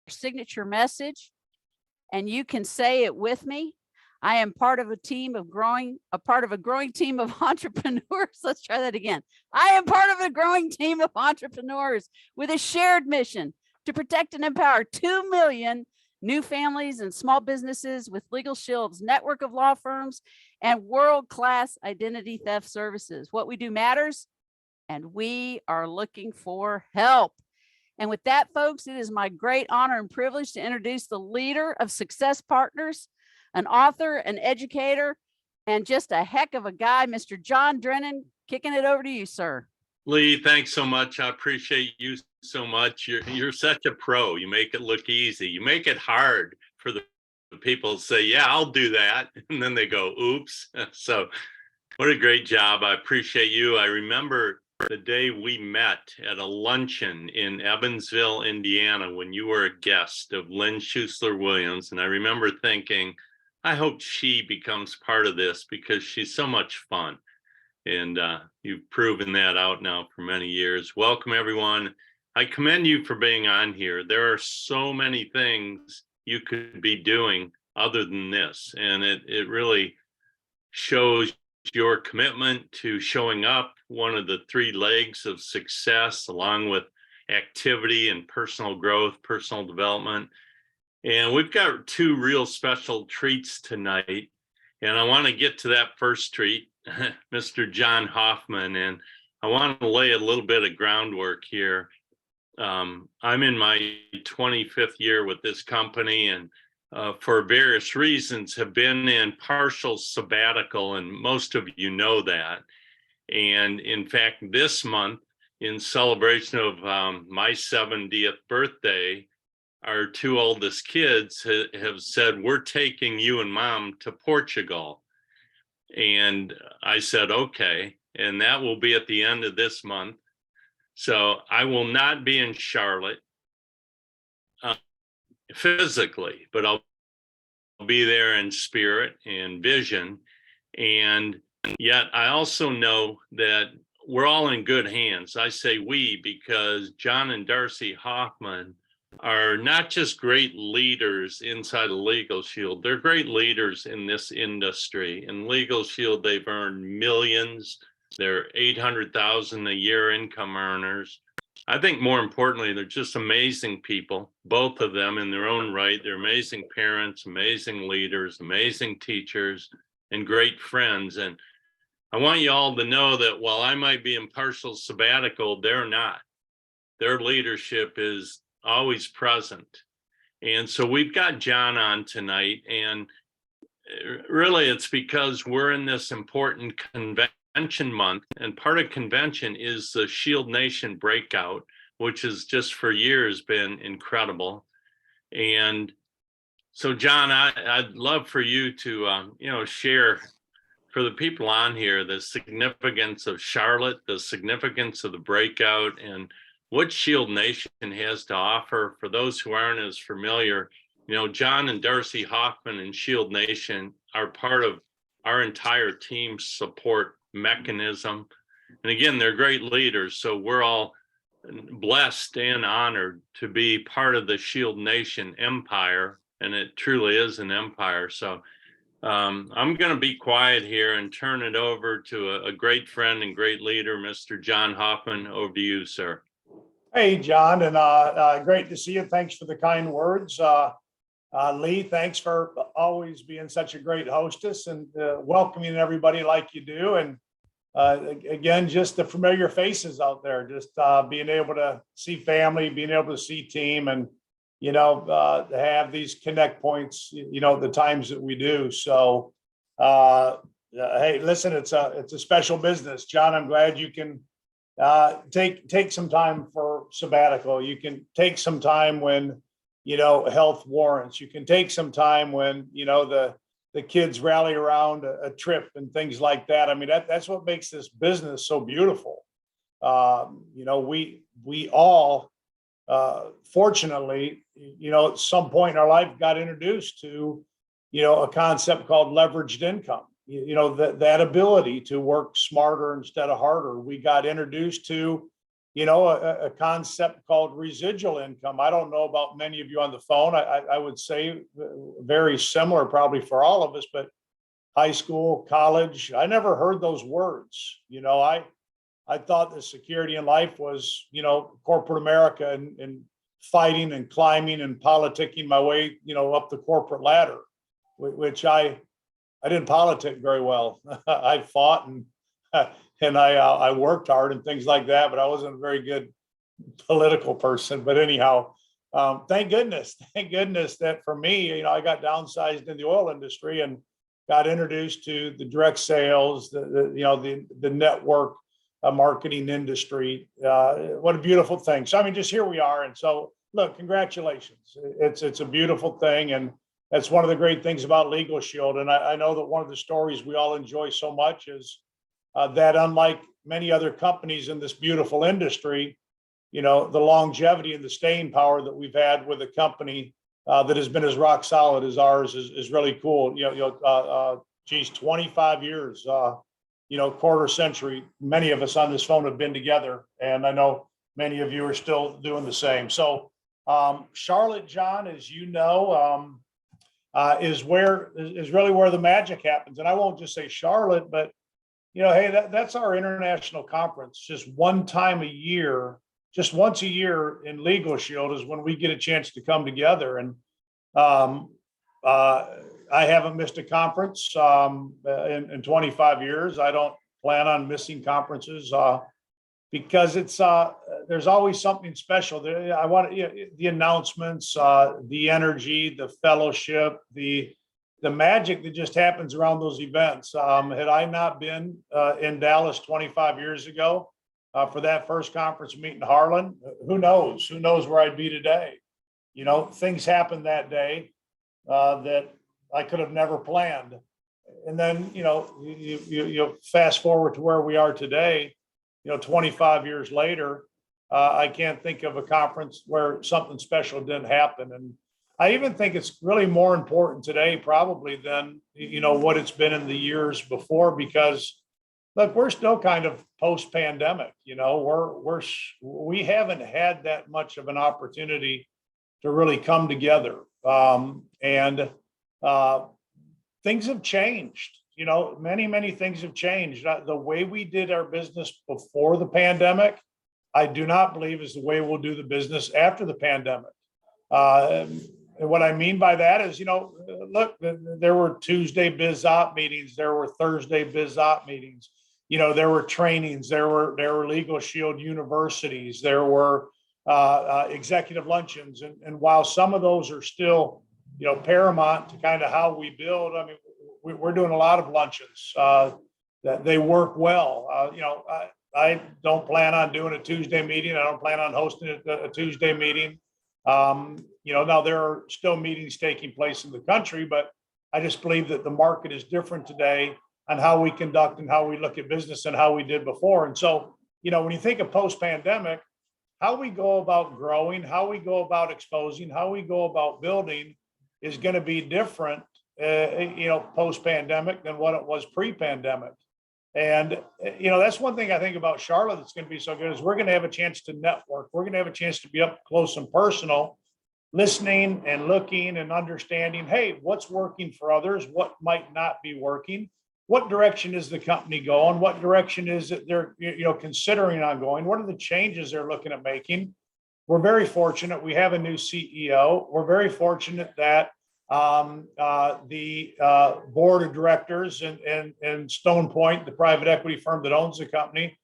signature message, and you can say it with me. I am part of a growing team of entrepreneurs. Let's try that again. I am part of a growing team of entrepreneurs with a shared mission to protect and empower 2 million new families and small businesses with Legal Shield's network of law firms and world-class identity theft services. What we do matters, and we are looking for help. And with that, folks, it is my great honor and privilege to introduce the leader of Success Partners, an author, an educator, and just a heck of a guy, Mr. John Drennan. Kicking it over to you, sir. Lee, thanks so much. I appreciate you so much. You're such a pro. You make it look easy. You make it hard for the people to say, yeah, I'll do that. And then they go, oops. So what a great job. I appreciate you. I remember the day we met at a luncheon in Evansville, Indiana, when you were a guest of Lynn Schuessler Williams. And I remember thinking, I hope she becomes part of this because she's so much fun. And you've proven that out now for many years. Welcome, everyone. I commend you for being on here. There are so many things you could be doing other than this. And it really shows your commitment to showing up, one of the 3 legs of success, along with activity and personal growth, personal development. And we've got 2 real special treats tonight. And I want to get to that first treat, Mr. John Hoffman. And I want to lay a little bit of groundwork here. I'm in my 25th year with this company, and for various reasons have been in partial sabbatical, and most of you know that. And in fact, this month, in celebration of my 70th birthday, our 2 oldest kids have said, we're taking you and mom to Portugal. And I said, okay. And that will be at the end of this month. So I will not be in Charlotte physically, but I'll be there in spirit and vision. And yet I also know that we're all in good hands. I say we because John and Darcy Hoffman are not just great leaders inside of Legal Shield, they're great leaders in this industry. In Legal Shield, they've earned millions. They're 800,000 a year income earners. I think more importantly, they're just amazing people, both of them in their own right. They're amazing parents, amazing leaders, amazing teachers, and great friends. And I want you all to know that while I might be in partial sabbatical, they're not. Their leadership is always present. And so we've got John on tonight, and really it's because we're in this important convention month, and part of convention is the Shield Nation breakout, which has just for years been incredible. And so John, I'd love for you to share for the people on here the significance of Charlotte, the significance of the breakout, and what Shield Nation has to offer. For those who aren't as familiar, John and Darcy Hoffman and Shield Nation are part of our entire team support mechanism. And again, they're great leaders. So we're all blessed and honored to be part of the Shield Nation empire. And it truly is an empire. So I'm going to be quiet here and turn it over to a great friend and great leader, Mr. John Hoffman. Over to you, sir. Hey, John, and great to see you. Thanks for the kind words. Lee, thanks for always being such a great hostess and welcoming everybody like you do. And again, just the familiar faces out there, just being able to see family, being able to see team, and, have these connect points, the times that we do. So, hey, listen, it's a special business. John, I'm glad you can take some time for sabbatical. You can take some time when, health warrants. You can take some time when, the kids rally around a trip and things like that. I mean, that's what makes this business so beautiful. We all, fortunately, at some point in our life got introduced to, a concept called leveraged income. That ability to work smarter instead of harder. We got introduced to, a concept called residual income. I don't know about many of you on the phone. I would say very similar probably for all of us, but high school, college, I never heard those words. I thought the security in life was, corporate America and fighting and climbing and politicking my way, up the corporate ladder, which I didn't politic very well. I fought and I worked hard and things like that, but I wasn't a very good political person. But anyhow, thank goodness that for me, I got downsized in the oil industry and got introduced to the direct sales, the network marketing industry. What a beautiful thing. So, I mean, just here we are. And so, look, congratulations. It's a beautiful thing. And that's one of the great things about Legal Shield. And I know that one of the stories we all enjoy so much is that unlike many other companies in this beautiful industry, the longevity and the staying power that we've had with a company that has been as rock solid as ours is really cool. 25 years, quarter century. Many of us on this phone have been together, and I know many of you are still doing the same. So, Charlotte, John, as you know, is really where the magic happens. And I won't just say Charlotte, but hey, that's our international conference. Just one time a year, just once a year in Legal Shield is when we get a chance to come together. And I haven't missed a conference in 25 years. I don't plan on missing conferences because it's there's always something special. I want the announcements, the energy, the fellowship, the magic that just happens around those events. Had I not been in Dallas 25 years ago for that first conference meet in Harland, who knows? Who knows where I'd be today? Things happened that day that I could have never planned. And then, you fast forward to where we are today, 25 years later, I can't think of a conference where something special didn't happen. And I even think it's really more important today, probably than, what it's been in the years before, because look, we're still kind of post-pandemic, we haven't had that much of an opportunity to really come together. And things have changed, many things have changed. The way we did our business before the pandemic, I do not believe is the way we'll do the business after the pandemic. And what I mean by that is, look, there were Tuesday biz op meetings, there were Thursday biz op meetings, there were trainings, there were Legal Shield universities, there were executive luncheons. And while some of those are still, paramount to kind of how we build, I mean, we're doing a lot of luncheons that they work well. I don't plan on doing a Tuesday meeting. I don't plan on hosting a Tuesday meeting. Now there are still meetings taking place in the country, but I just believe that the market is different today on how we conduct and how we look at business and how we did before. And so, when you think of post-pandemic, how we go about growing, how we go about exposing, how we go about building is going to be different, post-pandemic than what it was pre-pandemic. And, that's one thing I think about Charlotte that's going to be so good is we're going to have a chance to network. We're going to have a chance to be up close and personal, listening and looking and understanding, hey, what's working for others? What might not be working? What direction is the company going? What direction is it they're, considering on going? What are the changes they're looking at making? We're very fortunate. We have a new CEO. We're very fortunate that the board of directors and Stone Point, the private equity firm that owns the company,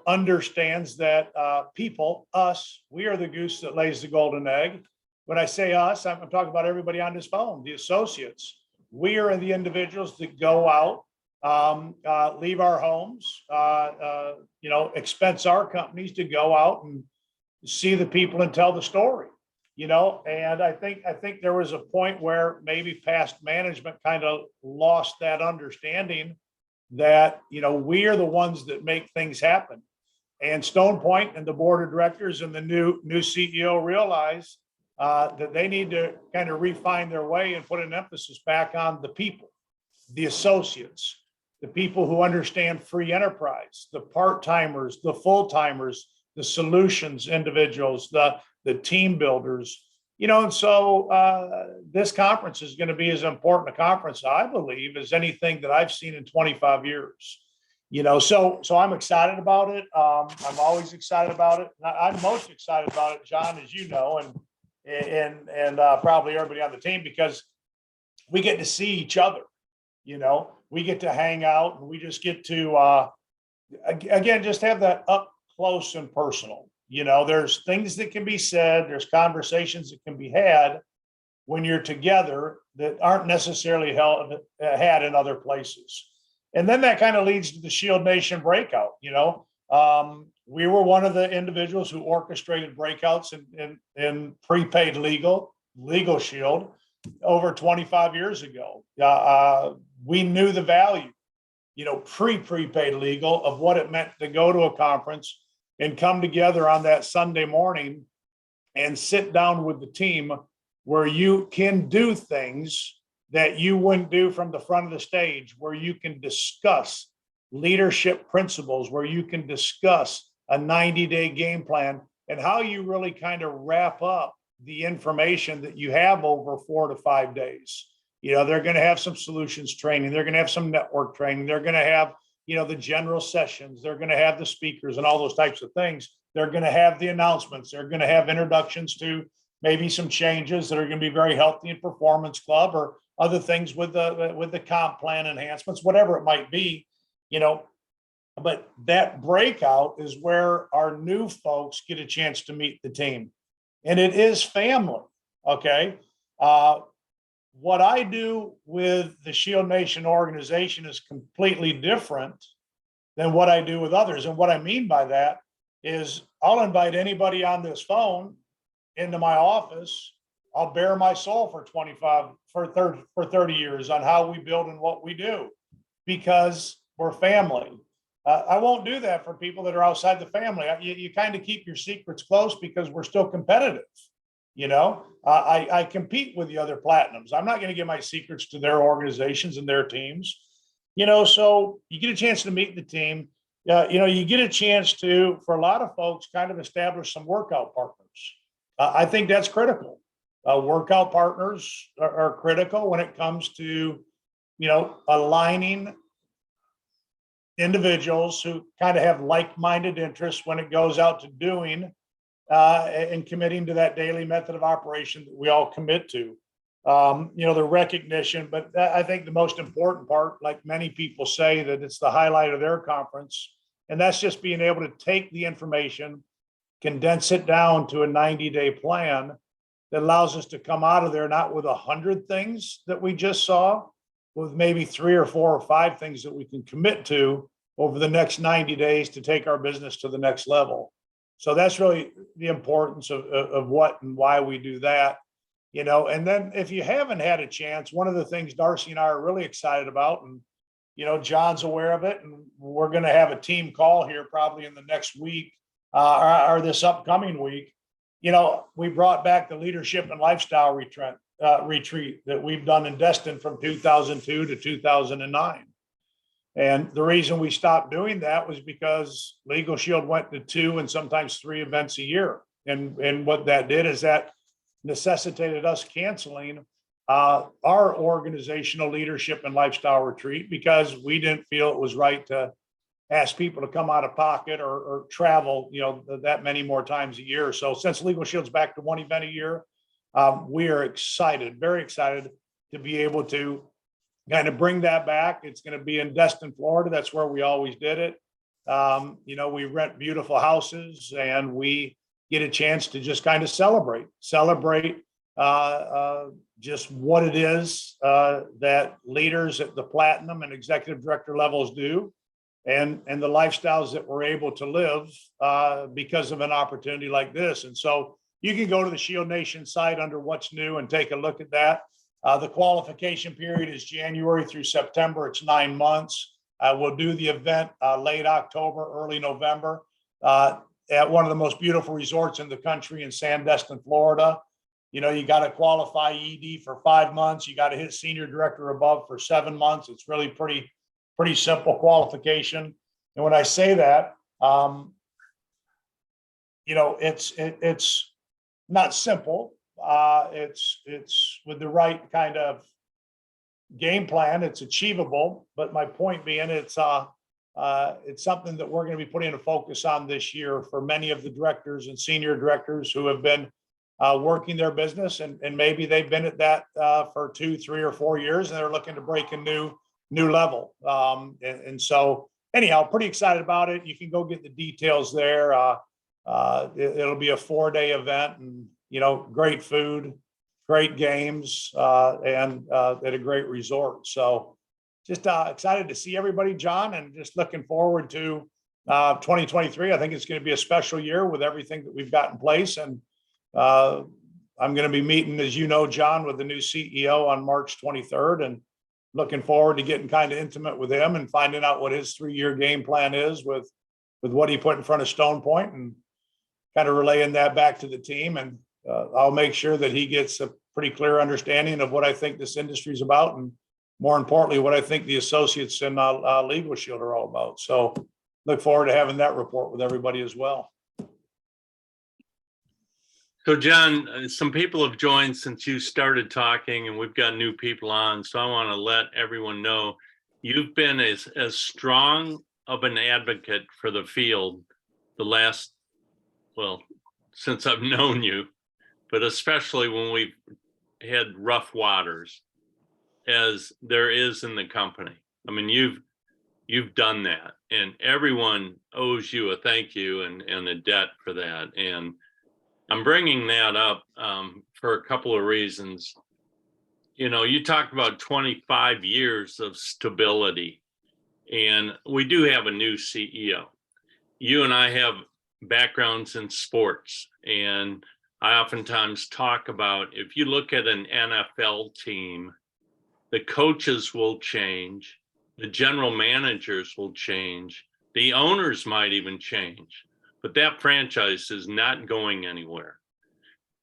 understands that people, us, we are the goose that lays the golden egg. When I say us, I'm talking about everybody on this phone, the associates. We are the individuals that go out, leave our homes, expense our companies to go out and see the people and tell the story. And I think there was a point where maybe past management kind of lost that understanding that, we are the ones that make things happen. And Stone Point and the board of directors and the new CEO realize that they need to kind of refine their way and put an emphasis back on the people, the associates, the people who understand free enterprise, the part-timers, the full-timers, the solutions individuals, the team builders, and so this conference is going to be as important a conference, I believe, as anything that I've seen in 25 years. So I'm excited about it. I'm always excited about it. I'm most excited about it, John, as you know, and probably everybody on the team, because we get to see each other. We get to hang out, and we just get to again just have that up close and personal. There's things that can be said, there's conversations that can be had when you're together that aren't necessarily had in other places. And then that kind of leads to the Shield Nation breakout. We were one of the individuals who orchestrated breakouts in prepaid legal Shield over 25 years ago. We knew the value, prepaid legal, of what it meant to go to a conference and come together on that Sunday morning and sit down with the team where you can do things that you wouldn't do from the front of the stage, where you can discuss leadership principles, where you can discuss a 90-day game plan and how you really kind of wrap up the information that you have over 4 to 5 days. They're going to have some solutions training. They're going to have some network training. They're going to have, the general sessions. They're going to have the speakers and all those types of things. They're going to have the announcements. They're going to have introductions to maybe some changes that are going to be very healthy in Performance Club, or other things with the comp plan enhancements, whatever it might be, But that breakout is where our new folks get a chance to meet the team, and it is family. Okay. What I do with the Shield Nation organization is completely different than what I do with others. And what I mean by that is I'll invite anybody on this phone into my office. I'll bare my soul for 30 years on how we build and what we do, because we're family. I won't do that for people that are outside the family. You kind of keep your secrets close because we're still competitive. I compete with the other platinums. I'm not going to give my secrets to their organizations and their teams. So you get a chance to meet the team. You get a chance to, for a lot of folks, kind of establish some workout partners. I think that's critical. Workout partners are critical when it comes to, aligning individuals who kind of have like-minded interests when it goes out to doing and committing to that daily method of operation that we all commit to. The recognition, but I think the most important part, like many people say, that it's the highlight of their conference, and that's just being able to take the information, condense it down to a 90-day plan that allows us to come out of there not with 100 things that we just saw, with maybe 3 or 4 or 5 things that we can commit to over the next 90 days to take our business to the next level. So that's really the importance of what and why we do that. And then if you haven't had a chance, one of the things Darcy and I are really excited about, and John's aware of it, and we're going to have a team call here probably in the next week or this upcoming week. We brought back the leadership and lifestyle retreat that we've done in Destin from 2002 to 2009. And the reason we stopped doing that was because Legal Shield went to 2 and sometimes 3 events a year. And what that did is that necessitated us canceling our organizational leadership and lifestyle retreat, because we didn't feel it was right to ask people to come out of pocket or travel, that many more times a year. So since Legal Shield's back to 1 event a year, we are excited, very excited to be able to kind of bring that back. It's going to be in Destin, Florida. That's where we always did it. We rent beautiful houses, and we get a chance to just kind of celebrate just what it is that leaders at the platinum and executive director levels do, and the lifestyles that we're able to live because of an opportunity like this. And so you can go to the Shield Nation site under what's new and take a look at that. The qualification period is January through September. It's 9 months. We'll do the event late October, early November at one of the most beautiful resorts in the country in Sandestin, Florida. You got to qualify ED for 5 months. You got to hit senior director above for 7 months. It's really pretty simple qualification. And when I say that, it's not simple. It's with the right kind of game plan, it's achievable. But my point being, it's something that we're going to be putting a focus on this year for many of the directors and senior directors who have been working their business, and maybe they've been at that for 2, 3, or 4 years, and they're looking to break a new level. And so anyhow, pretty excited about it. You can go get the details there. It'll be a 4-day event, and great food, great games, and at a great resort. So just excited to see everybody, John, and just looking forward to 2023. I think it's going to be a special year with everything that we've got in place. And I'm going to be meeting, as you know, John, with the new CEO on March 23rd, and looking forward to getting kind of intimate with him and finding out what his 3-year game plan is with what he put in front of Stone Point, and kind of relaying that back to the team. And I'll make sure that he gets a pretty clear understanding of what I think this industry is about, and more importantly, what I think the associates in Legal Shield are all about. So look forward to having that report with everybody as well. So John, some people have joined since you started talking, and we've got new people on. So I want to let everyone know you've been as strong of an advocate for the field the last, well, since I've known you, but especially when we've had rough waters, as there is in the company. I mean, you've done that, and everyone owes you a thank you and a debt for that. And I'm bringing that up for a couple of reasons. You talked about 25 years of stability, and we do have a new CEO. You and I have backgrounds in sports, and I oftentimes talk about, if you look at an NFL team, the coaches will change, the general managers will change, the owners might even change, but that franchise is not going anywhere.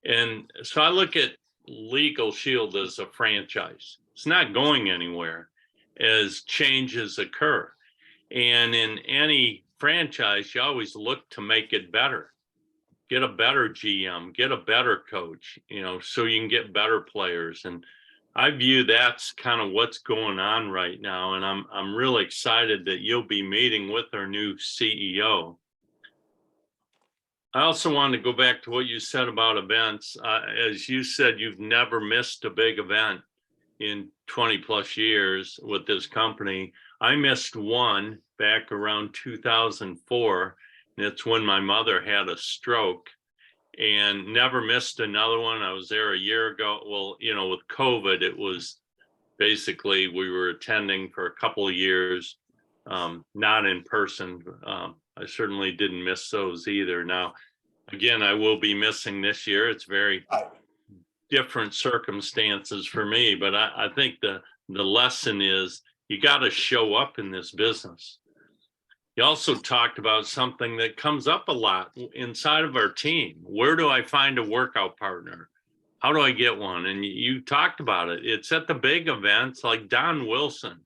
And so I look at Legal Shield as a franchise. It's not going anywhere as changes occur. And in any franchise, you always look to make it better. Get a better GM, get a better coach, so you can get better players. And I view that's kind of what's going on right now. And I'm really excited that you'll be meeting with our new CEO. I also wanted to go back to what you said about events. As you said, you've never missed a big event in 20 plus years with this company. I missed one back around 2004. And it's when my mother had a stroke, and never missed another one. I was there a year ago. Well, with COVID, it was basically, we were attending for a couple of years, not in person. I certainly didn't miss those either. Now, again, I will be missing this year. It's very different circumstances for me, but I think the lesson is you got to show up in this business. You also talked about something that comes up a lot inside of our team. Where do I find a workout partner? How do I get one? And you talked about it. It's at the big events like Don Wilson,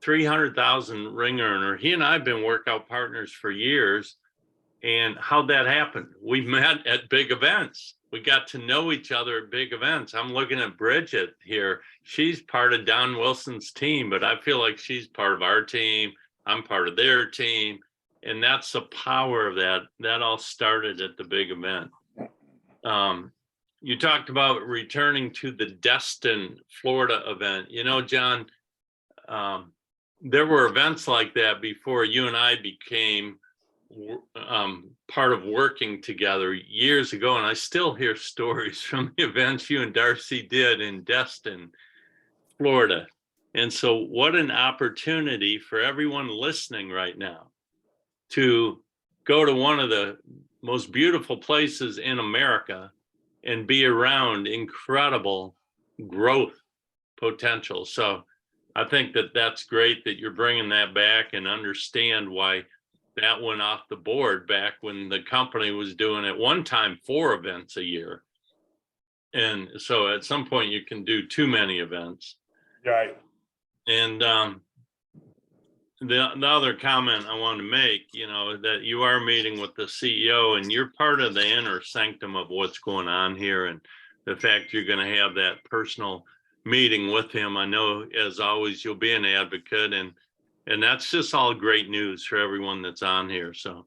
300,000 ring earner. He and I have been workout partners for years. And how'd that happen? We met at big events. We got to know each other at big events. I'm looking at Bridget here. She's part of Don Wilson's team, but I feel like she's part of our team. I'm part of their team. And that's the power of that. That all started at the big event. You talked about returning to the Destin, Florida event. John, there were events like that before you and I became part of working together years ago. And I still hear stories from the events you and Darcy did in Destin, Florida. And so what an opportunity for everyone listening right now to go to one of the most beautiful places in America and be around incredible growth potential. So I think that that's great that you're bringing that back, and understand why that went off the board back when the company was doing at one time 4 events a year. And so at some point you can do too many events. Right. And the other comment I wanted to make, that you are meeting with the CEO and you're part of the inner sanctum of what's going on here. And the fact you're going to have that personal meeting with him, I know as always, you'll be an advocate, and that's just all great news for everyone that's on here. So,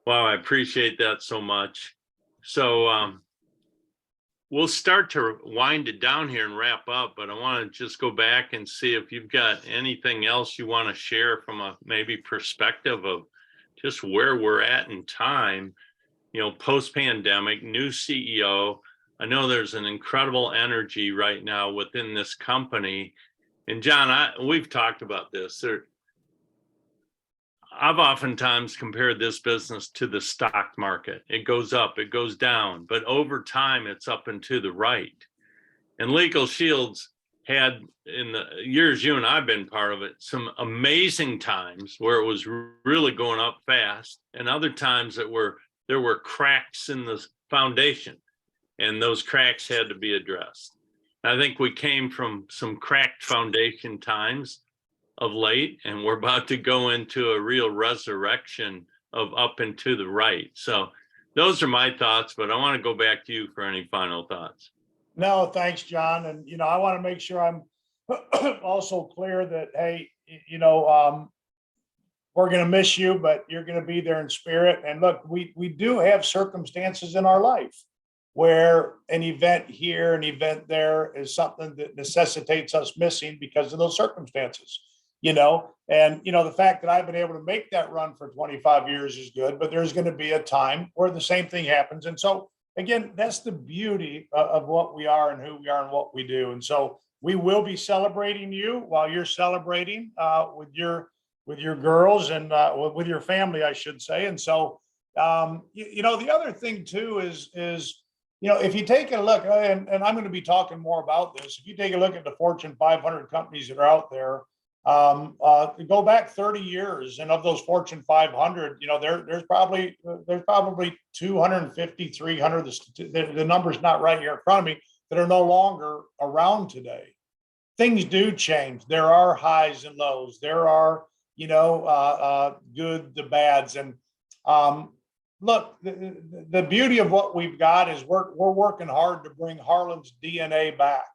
wow, I appreciate that so much. So, we'll start to wind it down here and wrap up, but I want to just go back and see if you've got anything else you want to share from a maybe perspective of just where we're at in time, post-pandemic, new CEO. I know there's an incredible energy right now within this company. And John, we've talked about this. I've oftentimes compared this business to the stock market. It goes up, it goes down, but over time it's up and to the right. And Legal Shields had, in the years you and I've been part of it, some amazing times where it was really going up fast, and other times there were cracks in the foundation, and those cracks had to be addressed. I think we came from some cracked foundation times of late, and we're about to go into a real resurrection of up and to the right. So those are my thoughts, but I want to go back to you for any final thoughts. No, thanks, John. And, I want to make sure I'm also clear that, hey, we're going to miss you, but you're going to be there in spirit. And look, we do have circumstances in our life where an event here, an event there is something that necessitates us missing because of those circumstances. The fact that I've been able to make that run for 25 years is good, but there's going to be a time where the same thing happens. And so, again, that's the beauty of what we are and who we are and what we do. And so we will be celebrating you while you're celebrating with your girls and with your family, I should say. And so, the other thing too is, if you take a look, and I'm going to be talking more about this, if you take a look at the Fortune 500 companies that are out there, go back 30 years, and of those Fortune 500, there's probably 250, 300, the number's not right here in front of me, that are no longer around today. Things do change. There are highs and lows. There are, good, the bads. And look, the beauty of what we've got is we're working hard to bring Harland's DNA back.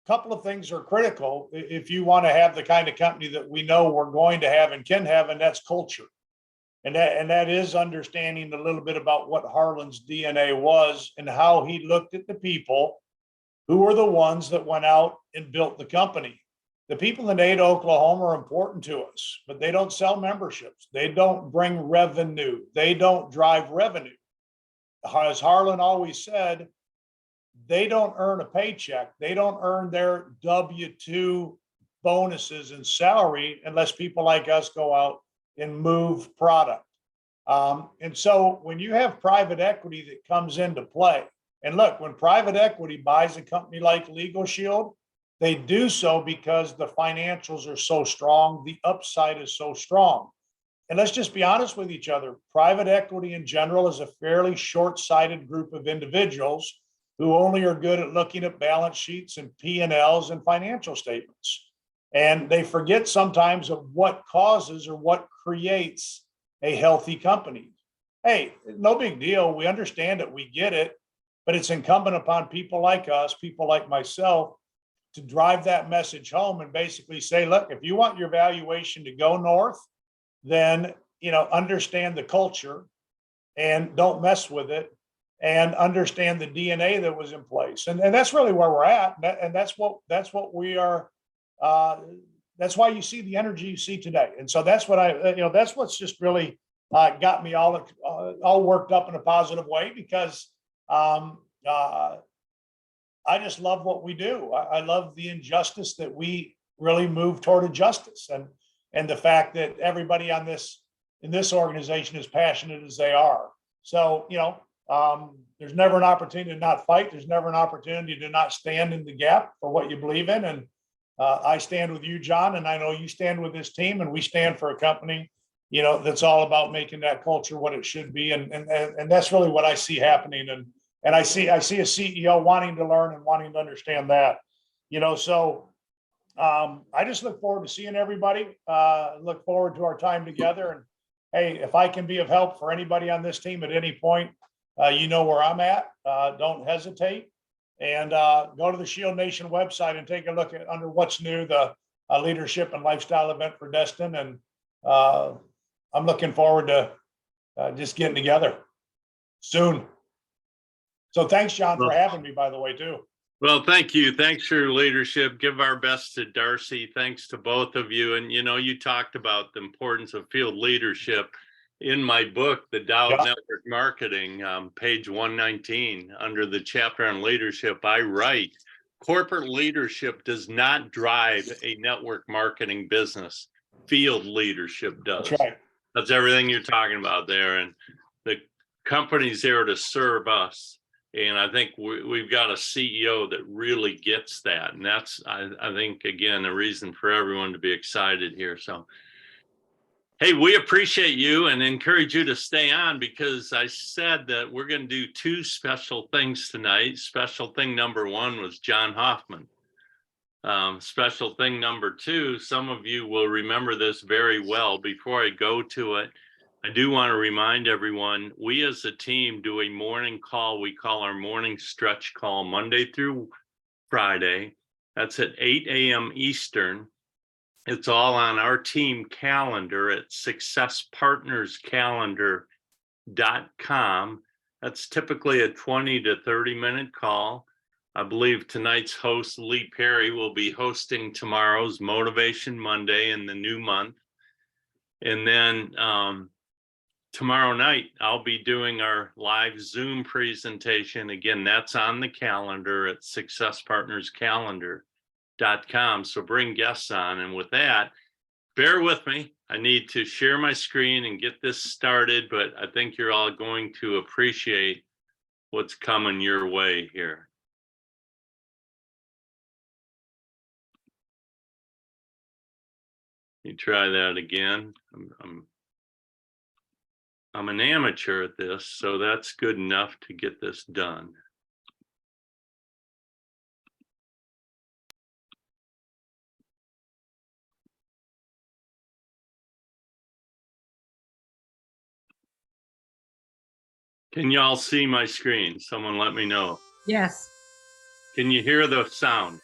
Couple of things are critical if you want to have the kind of company that we know we're going to have and can have, and that's culture. And that is understanding a little bit about what Harland's DNA was and how he looked at the people who were the ones that went out and built the company. The people in Ada, Oklahoma are important to us, but they don't sell memberships. They don't bring revenue. They don't drive revenue. As Harland always said, they don't earn a paycheck. They don't earn their W-2 bonuses and salary unless people like us go out and move product. And so when you have private equity that comes into play, and look, when private equity buys a company like Legal Shield, they do so because the financials are so strong, the upside is so strong. And let's just be honest with each other. Private equity in general is a fairly short-sighted group of individuals who only are good at looking at balance sheets and P&Ls and financial statements. And they forget sometimes of what causes or what creates a healthy company. Hey, no big deal. We understand it. We get it. But it's incumbent upon people like us, people like myself, to drive that message home and basically say, look, if you want your valuation to go north, then, understand the culture and don't mess with it, and understand the DNA that was in place. And that's really where we're at. And that's what we are. That's why you see the energy you see today. And so that's what that's what's just really got me all worked up in a positive way, because I just love what we do. I love the injustice that we really move toward a justice, and the fact that everybody in this organization is passionate as they are. So, there's never an opportunity to not fight. There's never an opportunity to not stand in the gap for what you believe in. And I stand with you, John, and I know you stand with this team, and we stand for a company, that's all about making that culture what it should be. And that's really what I see happening. And I see a CEO wanting to learn and wanting to understand that, so I just look forward to seeing everybody. Look forward to our time together. And hey, if I can be of help for anybody on this team at any point, you know where I'm at. Don't hesitate. And go to the Shield Nation website and take a look at under what's new, the leadership and lifestyle event for Destin. And I'm looking forward to just getting together soon. So thanks, John, for having me, by the way, too. Well, thank you. Thanks for your leadership. Give our best to Darcy. Thanks to both of you. And, you know, you talked about the importance of field leadership. In my book, The Dow of Network Marketing, page 119, under the chapter on leadership, I write, corporate leadership does not drive a network marketing business. Field leadership does. That's right. That's everything you're talking about there. And the company's there to serve us. And I think we've got a CEO that really gets that. And that's, I think, again, a reason for everyone to be excited here. So, hey, we appreciate you and encourage you to stay on, because I said that we're going to do two special things tonight. Special thing number one was John Hoffman. Special thing number two, some of you will remember this very well. Before I go to it, I do want to remind everyone, we as a team do a morning call. We call our morning stretch call Monday through Friday. That's at 8 a.m. Eastern. It's all on our team calendar at successpartnerscalendar.com. That's typically a 20 to 30-minute call. I believe tonight's host, Lee Perry, will be hosting tomorrow's Motivation Monday in the new month. And then tomorrow night, I'll be doing our live Zoom presentation. Again, that's on the calendar at successpartnerscalendar.com. So bring guests on. And with that, bear with me. I need to share my screen and get this started, but I think you're all going to appreciate what's coming your way here. You try that again. I'm an amateur at this, so that's good enough to get this done. Can y'all see my screen? Someone let me know. Yes. Can you hear the sound?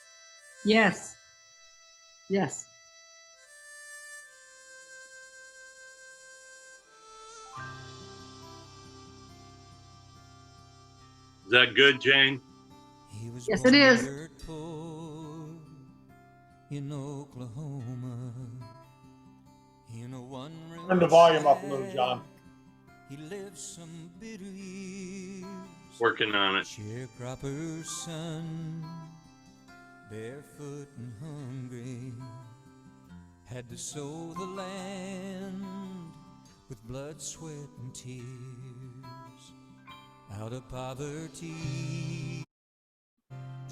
Yes. Yes. Is that good, Jane? Yes, it is. In Oklahoma, in a Turn the volume up a little, John. He lived some bitter years. Working on it. Sharecropper's son, barefoot and hungry, had to sow the land with blood, sweat, and tears. Out of poverty,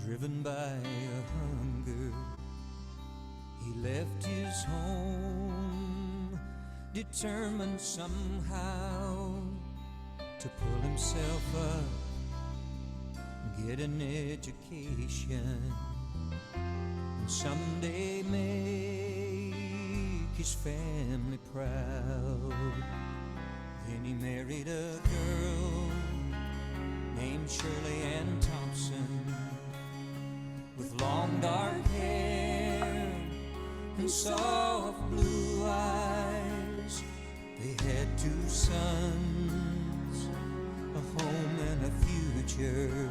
driven by a hunger, he left his home, determined somehow to pull himself up, get an education, and someday make his family proud. Then he married a girl named Shirley Ann Thompson, with long dark hair and soft blue eyes. They had two sons, a home and a future.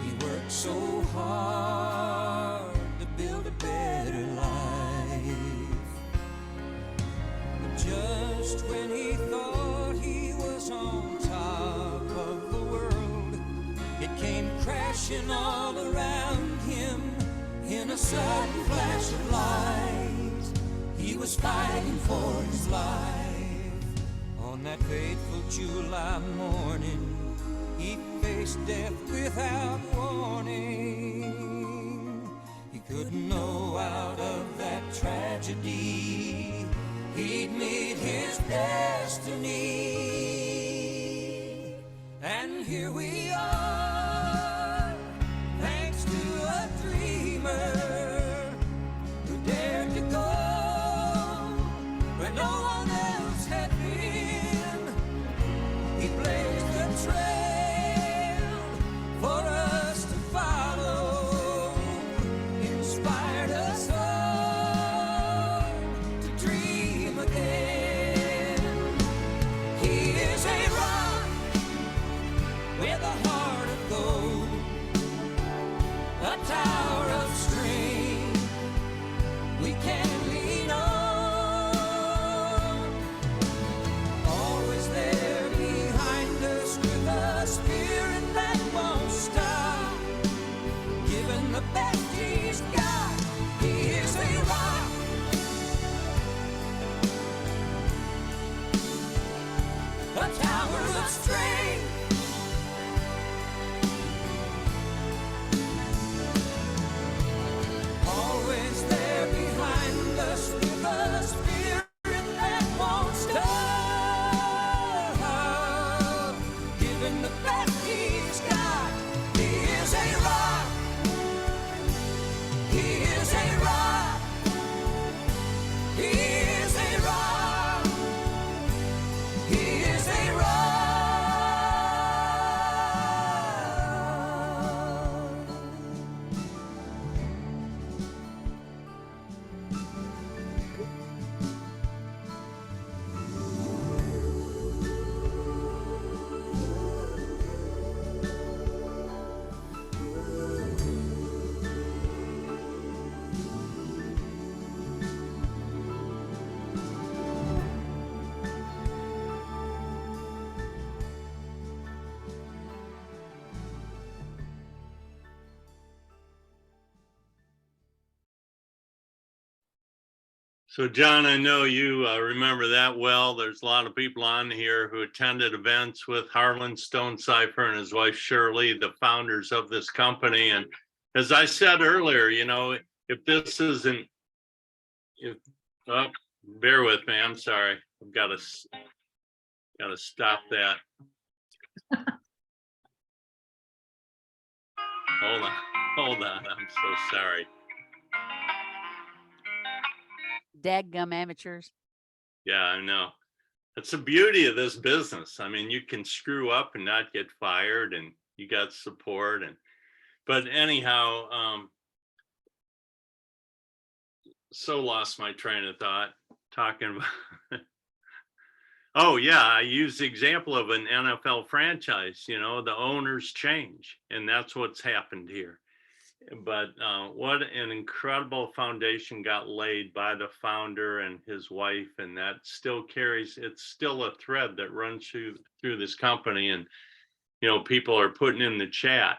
He worked so hard to build a better life, but just when he thought he was on top of the world, it came crashing all around him in a sudden flash of light. He was fighting for his life. On that fateful July morning, he faced death without warning. He couldn't know out of that tragedy he'd meet his destiny. And here we are, thanks to a dreamer So John, I know you remember that well. There's a lot of people on here who attended events with Harland, Stonecipher, and his wife Shirley, the founders of this company. And as I said earlier, you know, if this isn't, bear with me, I'm sorry. I've got to stop that. Hold on, I'm so sorry. Dadgum amateurs. Yeah, I know. That's the beauty of this business. I mean, you can screw up and not get fired, and you got support. But anyhow, so lost my train of thought talking about. Oh yeah, I used the example of an NFL franchise. You know, the owners change, and that's what's happened here. But what an incredible foundation got laid by the founder and his wife, and that still carries, it's still a thread that runs through this company. And you know, people are putting in the chat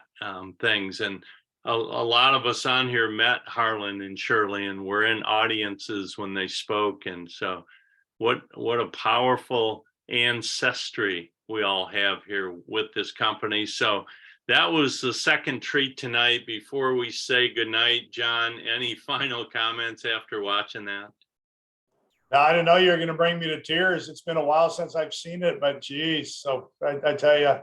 things, and a lot of us on here met Harland and Shirley and were in audiences when they spoke. And so what a powerful ancestry we all have here with this company. So that was the second treat tonight. Before we say goodnight, John, any final comments after watching that? Now, I didn't know you were going to bring me to tears. It's been a while since I've seen it, but geez. So I tell you,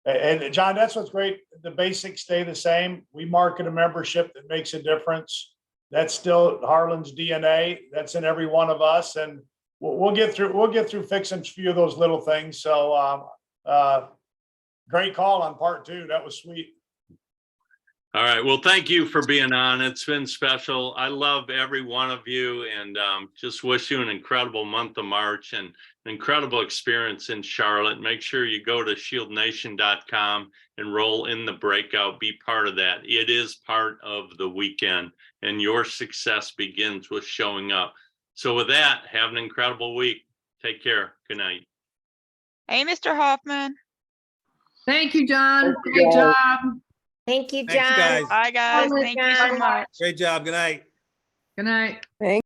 and John, that's what's great. The basics stay the same. We market a membership that makes a difference. That's still Harland's DNA. That's in every one of us. And we'll get through fixing a few of those little things. So great call on part 2. That was sweet. All right. Well, thank you for being on. It's been special. I love every one of you, and just wish you an incredible month of March and an incredible experience in Charlotte. Make sure you go to shieldnation.com, enroll in the breakout, be part of that. It is part of the weekend, and your success begins with showing up. So with that, have an incredible week. Take care. Good night. Hey, Mr. Hoffman. Thank you, John. Great job. Thank you, Thanks, John. guys. Bye, guys. Bye, Thank you so John. much. Great job. Good night. Good night.